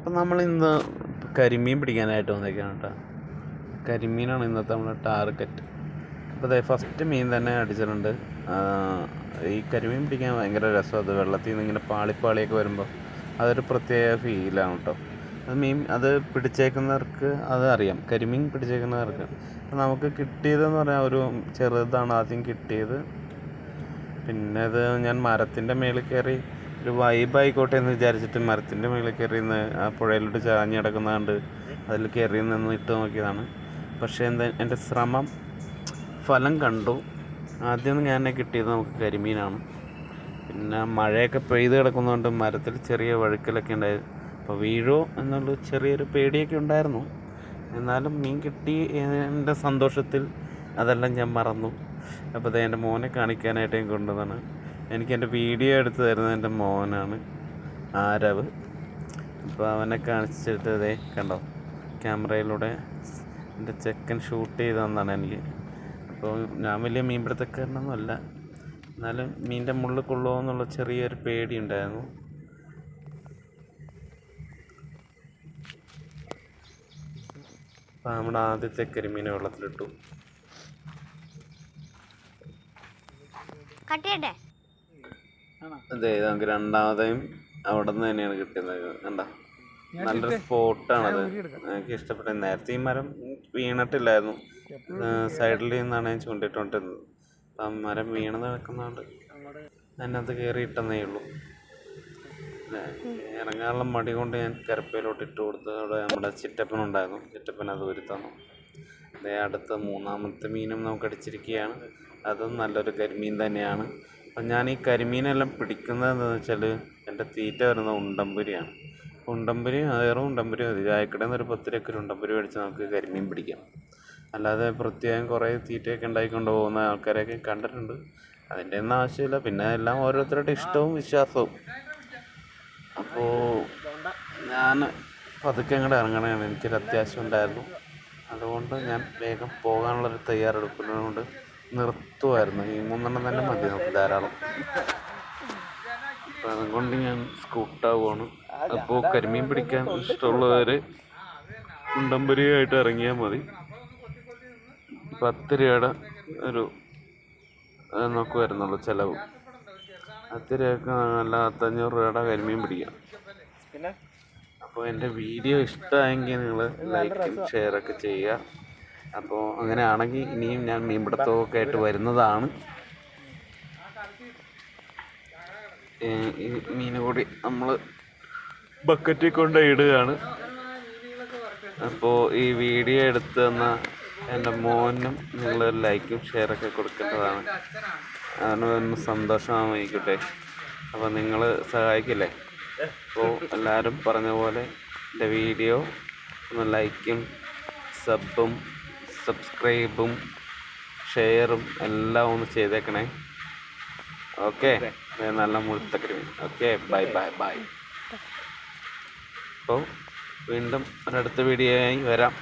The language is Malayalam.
അപ്പം നമ്മളിന്ന് കരിമീൻ പിടിക്കാനായിട്ട് വന്നേക്കാണ് കേട്ടോ. കരിമീനാണ് ഇന്നത്തെ നമ്മുടെ ടാർഗറ്റ്. അപ്പോൾ അതെ ഫസ്റ്റ് മീൻ തന്നെ അടിച്ചിട്ടുണ്ട്. ഈ കരിമീൻ പിടിക്കാൻ ഭയങ്കര രസം. അത് വെള്ളത്തിൽ നിന്ന് ഇങ്ങനെ പാളിപ്പാളിയൊക്കെ വരുമ്പോൾ അതൊരു പ്രത്യേക ഫീലാണ് കേട്ടോ. അത് പിടിച്ചേക്കുന്നവർക്ക് അത് അറിയാം, കരിമീൻ പിടിച്ചേക്കുന്നവർക്ക്. നമുക്ക് കിട്ടിയതെന്ന് പറഞ്ഞാൽ ഒരു ചെറുതാണ് ആദ്യം കിട്ടിയത്. പിന്നെ അത് ഞാൻ മരത്തിൻ്റെ മേളിൽ കയറി ഒരു വൈബായിക്കോട്ടെ എന്ന് വിചാരിച്ചിട്ട് മരത്തിൻ്റെ മേളിൽ കയറി നിന്ന് ആ പുഴയിലോട്ട് ചാഞ്ഞ് കിടക്കുന്നതുകൊണ്ട് അതിൽ കയറി നിന്ന് ഇട്ട് നോക്കിയതാണ്. പക്ഷേ എൻ്റെ ശ്രമം ഫലം കണ്ടു. ആദ്യം ഞാൻ കിട്ടിയത് നമുക്ക് കരിമീനാണ്. പിന്നെ മഴയൊക്കെ പെയ്ത് കിടക്കുന്നതുകൊണ്ട് മരത്തിൽ ചെറിയ വഴുക്കലൊക്കെ ഉണ്ടായിരുന്നു. അപ്പോൾ വീഴോ എന്നുള്ള ചെറിയൊരു പേടിയൊക്കെ ഉണ്ടായിരുന്നു. എന്നാലും മീൻ കിട്ടി എൻ്റെ സന്തോഷത്തിൽ അതെല്ലാം ഞാൻ മറന്നു. അപ്പോൾ അത് എൻ്റെ മോനെ കാണിക്കാനായിട്ട് ഞാൻ കൊണ്ടുവന്നതാണ്. എനിക്ക് എൻ്റെ വീഡിയോ എടുത്ത് തരുന്നത് എൻ്റെ മോനാണ്, ആരവ്. അപ്പോൾ അവനെ കാണിച്ചിട്ട് അതേ കണ്ടോ, ക്യാമറയിലൂടെ എൻ്റെ ചെക്കൻ ഷൂട്ട് ചെയ്ത് തന്നതാണ് എനിക്ക്. അപ്പോൾ ഞാൻ വലിയ മീൻപിടുത്തക്കാരനൊന്നുമല്ല, എന്നാലും മീനിൻ്റെ മുള്ളിൽ കൊള്ളുമോ എന്നുള്ള ചെറിയൊരു പേടി ഉണ്ടായിരുന്നു. അപ്പോൾ നമ്മുടെ ആദ്യത്തെ കരിമീനെ വെള്ളത്തിലിട്ടു. അതെ, നമുക്ക് രണ്ടാമതെയും അവിടെ നിന്ന് തന്നെയാണ് കിട്ടിയത്. കണ്ട നല്ലൊരു സ്പോട്ടാണത്, എനിക്ക് ഇഷ്ടപ്പെട്ട. നേരത്തെ ഈ മരം വീണിട്ടില്ലായിരുന്നു, സൈഡിൽ നിന്നാണ് ഞാൻ ചൂണ്ടിട്ടുകൊണ്ടിരുന്നത്. അപ്പം മരം വീണ് നടക്കുന്നതുകൊണ്ട് അതിനകത്ത് കയറി ഇട്ടെന്നേ ഉള്ളൂ. ഇറങ്ങാനുള്ള മടി കൊണ്ട് ഞാൻ കരപ്പയിലോട്ട് ഇട്ട് കൊടുത്ത്. അവിടെ നമ്മുടെ ചിറ്റപ്പനുണ്ടായിരുന്നു, ചിറ്റപ്പൻ അത് ഊരി തന്നു. അതേ അടുത്ത മൂന്നാമത്തെ മീനും നമുക്ക് അടിച്ചിരിക്കുകയാണ്. അതും നല്ലൊരു കരിമീൻ തന്നെയാണ്. അപ്പം ഞാൻ ഈ കരിമീനെല്ലാം പിടിക്കുന്നത് എന്താണെന്ന് വെച്ചാൽ എൻ്റെ തീറ്റ വരുന്ന ഉണ്ടമ്പുരിയാണ്. ഉണ്ടമ്പുരി വേറും ഉണ്ടമ്പുരി മതി. ചായക്കടയിൽ നിന്ന് ഒരു 10 രൂപയ്ക്ക് ഒരു ഉണ്ടമ്പുരി മേടിച്ച് നമുക്ക് കരിമീൻ പിടിക്കാം. അല്ലാതെ പ്രത്യേകം കുറേ തീറ്റയൊക്കെ ഉണ്ടായിക്കൊണ്ട് പോകുന്ന ആൾക്കാരെയൊക്കെ കണ്ടിട്ടുണ്ട്. അതിൻ്റെ ഒന്നും ആവശ്യമില്ല. പിന്നെ എല്ലാം ഓരോരുത്തരുടെ ഇഷ്ടവും വിശ്വാസവും. അപ്പോൾ ഞാൻ പതുക്കെ അങ്ങോട്ട് ഇറങ്ങണതാണ്. എനിക്കൊരു അത്യാവശ്യം ഉണ്ടായിരുന്നു, അതുകൊണ്ട് ഞാൻ വേഗം പോകാനുള്ളൊരു തയ്യാറെടുക്കുന്നതുകൊണ്ട് നിർത്തുമായിരുന്നു. ഈ 3 തന്നെ മതി നമുക്ക് ധാരാളം. അപ്പം അതുകൊണ്ട് ഞാൻ സ്കൂട്ടാവുകയാണ്. അപ്പോൾ കരിമീൻ പിടിക്കാൻ ഇഷ്ടമുള്ളവർ ഉണ്ടമ്പരിയായിട്ട് ഇറങ്ങിയാൽ മതി. 10 രൂപയുടെ ഒരു നമുക്ക് വരുന്നുള്ളൂ ചിലവ്. 10 രൂപയ്ക്ക് നല്ല 500 രൂപയുടെ കരിമീൻ പിടിക്കാം. അപ്പോൾ എൻ്റെ വീഡിയോ ഇഷ്ടമായെങ്കിൽ നിങ്ങൾ ലൈക്കും ഷെയറൊക്കെ ചെയ്യുക. അപ്പോൾ അങ്ങനെയാണെങ്കിൽ ഇനിയും ഞാൻ മീൻപിടുത്തമൊക്കെ ആയിട്ട് വരുന്നതാണ്. ഈ മീൻ കൂടി നമ്മൾ ബക്കറ്റിൽ കൊണ്ട് ഇടുകയാണ്. അപ്പോൾ ഈ വീഡിയോ എടുത്ത് തന്ന എൻ്റെ മോനും നിങ്ങൾ ലൈക്കും ഷെയറൊക്കെ കൊടുക്കേണ്ടതാണ്. അതിനൊന്ന് സന്തോഷമായിക്കോട്ടെ. അപ്പോൾ നിങ്ങൾ സഹായിക്കില്ലേ? അപ്പോൾ എല്ലാവരും പറഞ്ഞ പോലെ എൻ്റെ വീഡിയോ ഒന്ന് ലൈക്കും സബ്സ്ക്രൈബും ഷെയറും എല്ലാം ഒന്ന് ചെയ്തേക്കണേ. ഓക്കെ, നല്ല മുഴുത്തക്കരി. Okay, by. അപ്പോൾ വീണ്ടും ഒരടുത്ത വീഡിയോ ആയി വരാം.